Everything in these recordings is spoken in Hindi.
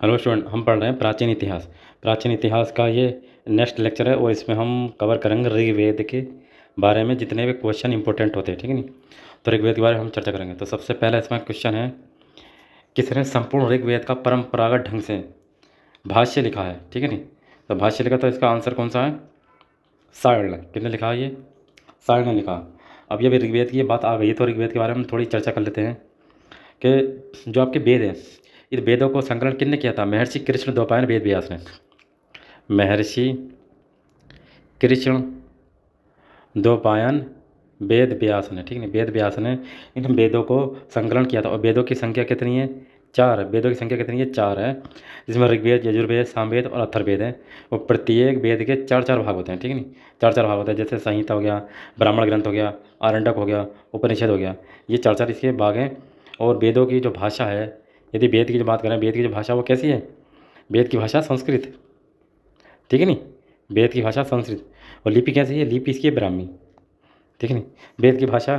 हेलो स्टूडेंट, हम पढ़ रहे हैं प्राचीन इतिहास। प्राचीन इतिहास का ये नेक्स्ट लेक्चर है और इसमें हम कवर करेंगे ऋग्वेद के बारे में जितने भी क्वेश्चन इंपॉर्टेंट होते हैं, ठीक है नहीं। तो ऋग्वेद के बारे में हम चर्चा करेंगे। तो सबसे पहला इसमें क्वेश्चन है, किसने संपूर्ण ऋग्वेद का परंपरागत ढंग से भाष्य लिखा है, ठीक है नहीं। तो भाष्य लिखा, तो इसका आंसर कौन सा है? सायण। किसने लिखा है? ये सायण ने लिखा। अब ये भी ऋग्वेद की ये बात आ गई है, तो ऋग्वेद के बारे में थोड़ी चर्चा कर लेते हैं कि जो आपके वेद हैं, इन वेदों को संकलन किसने किया था? महर्षि कृष्ण द्वैपायन वेद व्यास ने। महर्षि कृष्ण द्वैपायन वेद व्यास ने, ठीक है। वेद व्यास ने इन वेदों को संकलन किया था। और वेदों की संख्या कितनी है? 4। वेदों की संख्या कितनी है? 4 है, जिसमें ऋग्वेद, यजुर्वेद, सामवेद और अथर्ववेद है। और प्रत्येक वेद के 4-4 भाग होते हैं, ठीक है नहीं। 4-4 भाग होते हैं, जैसे संहिता हो गया, ब्राह्मण ग्रंथ हो गया, आरण्यक हो गया, उपनिषद हो गया। ये 4-4 इसके भाग हैं। और वेदों की जो भाषा है, यदि वेद की जो बात करें, वेद की जो भाषा वो कैसी है? वेद की भाषा संस्कृत, ठीक है नहीं। वेद की भाषा संस्कृत। और लिपि कैसी है? लिपि इसकी है ब्राह्मी, ठीक है नहीं। वेद की भाषा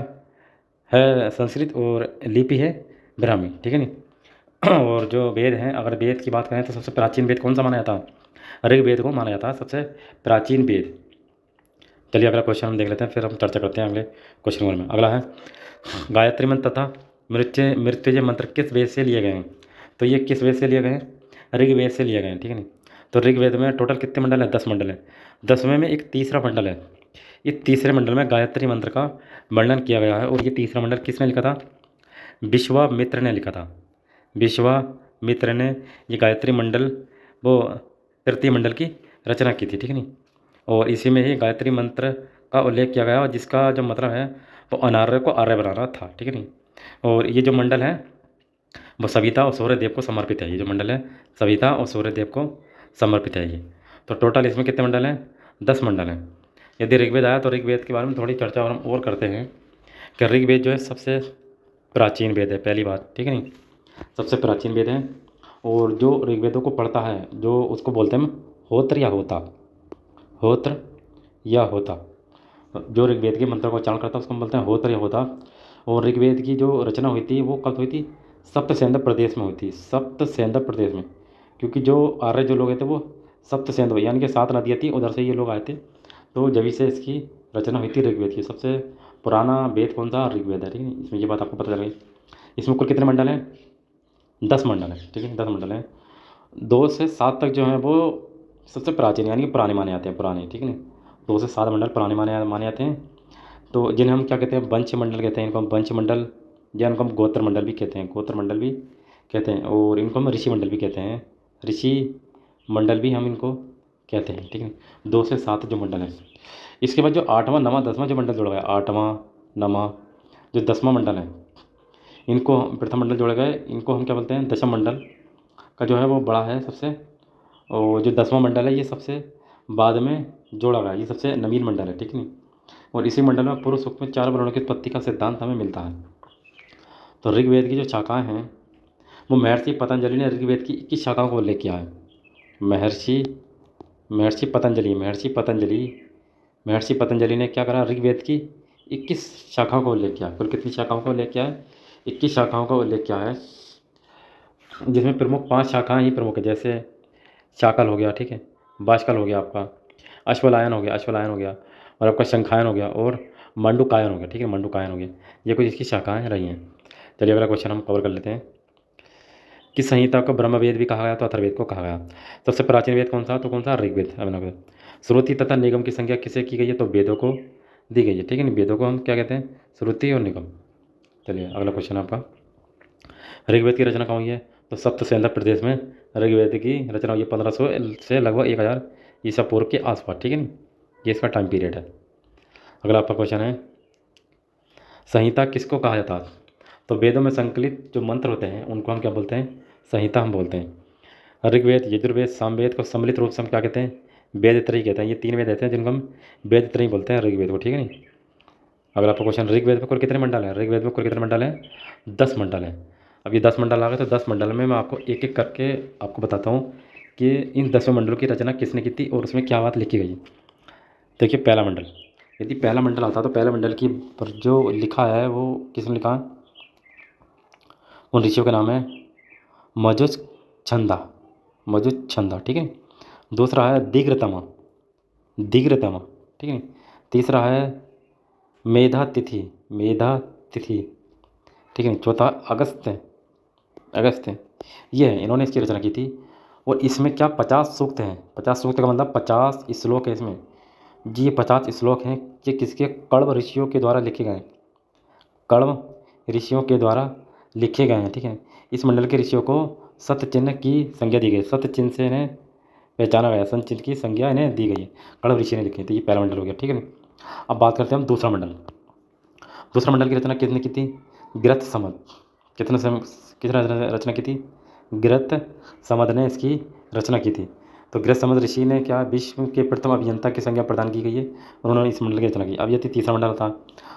है संस्कृत और लिपि है ब्राह्मी, ठीक है नहीं। और जो वेद हैं, अगर वेद की बात करें तो सबसे प्राचीन वेद कौन सा माना जाता है? ऋग्वेद को माना जाता है सबसे प्राचीन वेद। चलिए अगला क्वेश्चन हम देख लेते हैं, फिर हम चर्चा करते हैं अगले क्वेश्चन नंबर में। अगला है, गायत्री मंत्र तथा मृत्युंजय मंत्र किस वेद से लिए गए हैं? तो ये किस वेद से लिए गए हैं? ऋग्वेद से लिए गए हैं, ठीक है नहीं। तो ऋग्वेद में टोटल कितने मंडल हैं? 10 मंडल हैं। 10वें में एक तीसरा मंडल है। इस तीसरे मंडल में गायत्री मंत्र का वर्णन किया गया है। और ये तीसरा मंडल किसने लिखा था? विश्वामित्र ने लिखा था। विश्वामित्र ने ये गायत्री मंडल, वो तृतीय मंडल की रचना की थी, ठीक है नहीं। और इसी में ही गायत्री मंत्र का उल्लेख किया गया, जिसका जो मतलब है वो अनार्य को आर्य बनाना था, ठीक है नहीं। और ये जो मंडल है वो सविता और सूर्यदेव को समर्पित है। ये जो मंडल है सविता और सूर्यदेव को समर्पित है ये। तो टोटल इसमें कितने मंडल हैं? 10 मंडल हैं। यदि ऋग्वेद आया तो ऋग्वेद के बारे में थोड़ी चर्चा और हम और करते हैं कि ऋग्वेद जो है सबसे प्राचीन वेद है, पहली बात, ठीक है नहीं। सबसे प्राचीन वेद है। और जो ऋग्वेदों को पढ़ता है, जो उसको बोलते हैं होत्र या होता, होत्र या होता। जो ऋग्वेद के मंत्र को उच्चारण करता है उसको हम बोलते हैं होत्र या होता। और ऋग्वेद की जो रचना हुई थी वो कब हुई थी? सप्तसेंध प्रदेश में हुई थी, सप्तसेंध प्रदेश में। क्योंकि जो आर्य जो लोग थे वो सप्तसेंध, यानी कि 7 नदियाँ थी, उधर से ये लोग आए थे। तो जभी से इसकी रचना हुई थी ऋग्वेद की। सबसे पुराना वेद कौन सा? ऋग्वेद है, ठीक है। इसमें ये बात आपको पता चल गई। इसमें कुल कितने मंडल हैं? 10 मंडल हैं, ठीक है, 10 मंडल हैं। 2 से 7 तक जो हैं वो सबसे प्राचीन यानी कि पुराने माने जाते हैं, पुराने, ठीक है ना। 2 से 7 मंडल पुराने माने जाते हैं। तो जिन्हें हम क्या कहते हैं? वंश मंडल कहते हैं। इनको हम वंश मंडल या इनको हम गोत्र मंडल भी कहते हैं, गोत्र मंडल भी कहते हैं। और इनको हम ऋषि मंडल भी कहते हैं, ऋषि मंडल भी हम इनको कहते हैं, ठीक है। 2 से 7 जो मंडल हैं। इसके बाद जो 8वां 9वां 10वां जो मंडल जोड़ा गया, 8वां 9वां जो 10वां मंडल है, इनको प्रथम मंडल जोड़े गए, इनको हम क्या बोलते हैं? दशम मंडल का जो है वो बड़ा है सबसे। और जो 10वां मंडल है ये सबसे बाद में जोड़ा गया, ये सबसे नवीन मंडल है, ठीक नहीं। और इसी मंडल में पूर्व सूक्त में 4 वर्णों की उत्पत्ति का सिद्धांत हमें मिलता है। तो ऋग्वेद की जो शाखाएं हैं वो महर्षि पतंजलि ने ऋग्वेद की 21 शाखाओं को उल्लेख किया है। महर्षि महर्षि पतंजलि महर्षि पतंजलि महर्षि पतंजलि ने क्या करा? ऋग्वेद की 21 शाखाओं का उल्लेख किया। कुल कितनी शाखाओं का उल्लेख किया है? 21 शाखाओं का उल्लेख किया है, जिसमें प्रमुख 5 शाखाएं ही प्रमुख है। जैसे शाकल हो गया, ठीक है, बाष्कल हो गया, आपका अश्वलायन हो गया, और आपका शंखायन हो गया, और मंडूकायन हो गया, ठीक है, मंडूकायन हो गया। ये कुछ इसकी शाखाएं रही हैं। चलिए अगला क्वेश्चन हम कवर कर लेते हैं। किस संहिता को ब्रह्मवेद भी कहा गया तो अथर्ववेद को कहा गया? सबसे प्राचीन वेद कौन सा? तो कौन सा? ऋग्वेद, अभिनववेद। श्रुति तथा निगम की संख्या किसे की गई है? तो वेदों को दी गई है, ठीक है ना। वेदों को हम क्या कहते हैं? श्रुति और निगम। चलिए अगला क्वेश्चन आपका, ऋग्वेद की रचना कहाँ हुई है? तो सप्तसेंधक प्रदेश में ऋग्वेद की रचना हुई है, 1500 से लगभग 1000 ईसा पूर्व के आसपास, ठीक है नी। ये इसका टाइम पीरियड है। अगला आपका क्वेश्चन है, संहिता किसको कहा जाता है? तो वेदों में संकलित जो मंत्र होते हैं उनको हम क्या बोलते हैं? संहिता हम बोलते हैं। ऋग्वेद, यजुर्वेद, सामवेद को सम्मिलित रूप से हम क्या कहते हैं? वेद त्रयी कहते हैं। ये 3 वेद रहते हैं जिनको हम वेद त्रयी बोलते हैं ऋग्वेद को, ठीक है नी। अगला आपका क्वेश्चन, ऋग्वेद में कुल कितने मंडल हैं? ऋग्वेद में कुल कितने मंडल हैं? 10 मंडल हैं। अब ये 10 मंडल आ गए, तो 10 मंडल में मैं आपको एक एक करके आपको बताता हूँ कि इन 10वें मंडलों की रचना किसने की थी और उसमें क्या बात लिखी गई। देखिए पहला मंडल, यदि पहला मंडल आता तो पहले मंडल की पर जो लिखा है वो किसने लिखा? उन ऋषियों का नाम है मजुस छंदा, मौजूद छंदा, ठीक है। दूसरा है दीर्घतम, दीर्घतम, ठीक है। तीसरा है मेधा तिथि, मेधा तिथि, ठीक है। चौथा अगस्त, अगस्त, ये है, इन्होंने इसकी रचना की थी। और इसमें क्या 50 सूक्त हैं, 50 सूक्त का मतलब 50 श्लोक है इसमें। जी ये 50 श्लोक हैं, ये किसके, कण्व ऋषियों के द्वारा लिखे गए हैं, कण्व ऋषियों के द्वारा लिखे गए हैं, ठीक है। इस मंडल के ऋषियों को सत्य चिन्ह की संज्ञा दी गई, सत्य चिन्ह से इन्हें पहचाना गया, सत्य चिन्ह की संज्ञा इन्हें दी गई है, कण्व ऋषि ने लिखे थे। ये पहला मंडल हो गया, ठीक है। अब बात करते हैं हम दूसरा मंडल। दूसरा मंडल की रचना किसने की थी, गृहस्थ समद, किसने रचना की थी, गृहस्थ समद ने इसकी रचना की थी। तो गृहस्थ समद ऋषि ने क्या, विश्व के प्रथम अभियंता की संज्ञा प्रदान की गई है, उन्होंने इस मंडल की रचना की। अब ये तीसरा मंडल था।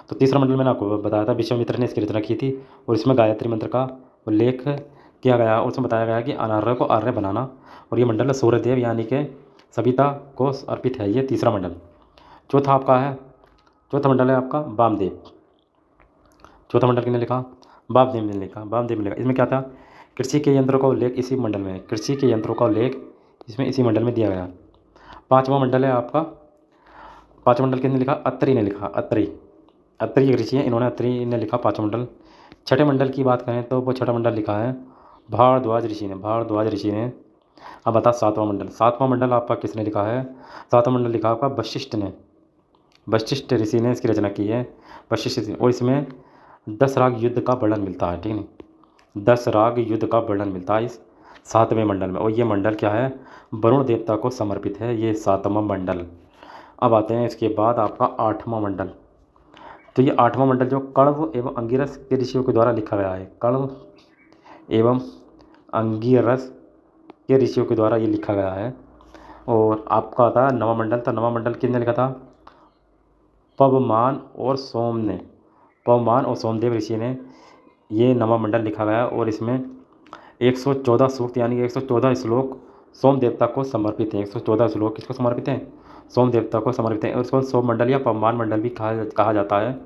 तो तीसरा मंडल मैंने आपको बताया था, विश्वामित्र ने इसकी रचना की थी और इसमें गायत्री मंत्र का उल्लेख किया गया और उसमें बताया गया कि अनार्य को आर्य बनाना। और ये मंडल सूर्यदेव यानी कि सविता को अर्पित है, ये तीसरा मंडल। चौथा आपका है, चौथा मंडल है आपका वामदेव। चौथा मंडल किसने लिखा, वामदेव ने लिखा, वामदेव ने लिखा। इसमें क्या था, कृषि के यंत्रों का उल्लेख इसी मंडल में, कृषि के यंत्रों का उल्लेख इसमें इसी मंडल में दिया गया। पांचवा मंडल है आपका, पांचवा मंडल किसने लिखा, अत्रि ने लिखा, अत्रि, अत्रि ऋषि हैं, इन्होंने, अत्रि ने लिखा पांचवा मंडल। छठे मंडल की बात करें तो वो छठा मंडल लिखा है भारद्वाज ऋषि ने, भारद्वाज ऋषि ने। अब बता सातवां मंडल, सातवां मंडल आपका किसने लिखा है, सातवां मंडल लिखा आपका वशिष्ठ ने, वशिष्ठ ऋषि ने इसकी रचना की है, वशिष्ठ ऋषि। और इसमें 10 राग युद्ध का वर्णन मिलता है, ठीक है। 10 राग युद्ध का वर्णन मिलता है इस सातवें मंडल में। और ये मंडल क्या है, वरुण देवता को समर्पित है, ये सातवां मंडल। अब आते हैं इसके बाद आपका आठवां मंडल। तो ये आठवां मंडल जो कण्व एवं अंगिरस के ऋषियों के द्वारा लिखा गया है, कण्व एवं अंगिरस के ऋषियों के द्वारा ये लिखा गया है। और आपका आता है नवा मंडल। तो नवा मंडल किसने लिखा था, पवमान और सोम ने, पवमान और सोमदेव ऋषि ने ये नवा मंडल लिखा गया। और इसमें 114 सूक्त यानी कि 114 श्लोक सोम देवता को समर्पित हैं, 114 श्लोक किसको समर्पित हैं, सोम देवता को समर्पित हैं। और उसको सोम मंडल या पवमान मंडल भी कहा जाता है,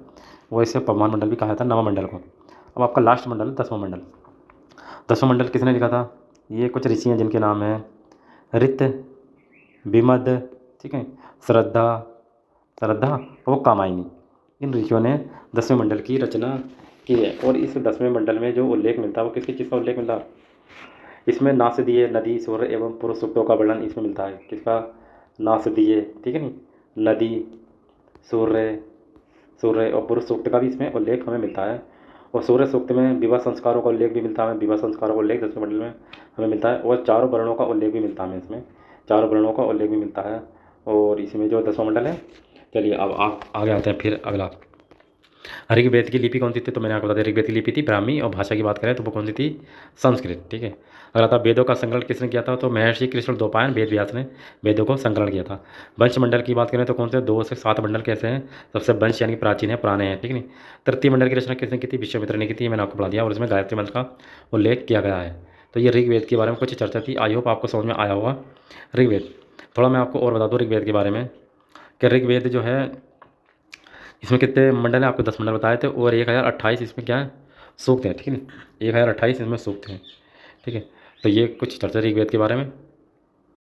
वो इसे पवमान मंडल भी कहा जाता है नवा मंडल को। अब आपका लास्ट मंडल, 10वां मंडल। 10वां मंडल किसने लिखा था, ये कुछ ऋषि हैं जिनके नाम हैं ऋत, विमद, ठीक है, श्रद्धा, श्रद्धा और कामायनी। इन ऋषियों ने 10वें मंडल की रचना की है। और इस 10वें मंडल में जो उल्लेख मिलता है वो किसकी चीज़ का उल्लेख मिलता है, इसमें नासदीय, नदी, सूर्य एवं पुरुष सूक्तों का वर्णन इसमें मिलता है। किसका, नासदीय, ठीक है नी, नदी, सूर्य, सूर्य और पुरुष सूक्त का भी इसमें उल्लेख हमें मिलता है। और सूर्य सूक्त में विवाह संस्कारों का उल्लेख भी मिलता है, विवाह संस्कारों का उल्लेख 10वें मंडल में हमें मिलता है। और चारों वर्णों का उल्लेख भी मिलता है हमें इसमें, चारों वर्णों का उल्लेख भी मिलता है। और इसमें जो 10वां मंडल है। चलिए अब आप आगे आते हैं फिर अगला। ऋग्वेद की लिपि कौन सी थी, तो मैंने आपको बता दिया ऋग्वेद की लिपि थी ब्राह्मी। और भाषा की बात करें तो वो कौन सी थी, संस्कृत, ठीक है। अगला था वेदों का संकलन किसने किया था, तो महर्षि कृष्ण द्वैपायन वेद व्यास ने वेदों को संकलन किया था। वंश मंडल की बात करें तो कौन से 2 से 7 मंडल कैसे हैं, सबसे वंश यानी प्राचीन है, पुराने हैं, ठीक है। तृतीय मंडल की रचना किसने की थी, विश्वामित्र ने की थी, मैंने आपको बता दिया। और इसमें गायत्री मंत्र का उल्लेख किया गया है। तो ये ऋग्वेद के बारे में कुछ चर्चा थी, आई होप आपको समझ में आया होगा ऋग्वेद। थोड़ा मैं आपको और बता दूँ ऋग्वेद के बारे में कि ऋग्वेद जो है इसमें कितने मंडल हैं, आपको 10 मंडल बताए थे। और 1028 इसमें क्या है, सूक्त हैं, ठीक है ना, 1028 इसमें सूक्त हैं, ठीक है। तो ये कुछ चर्चा ऋग्वेद के बारे में।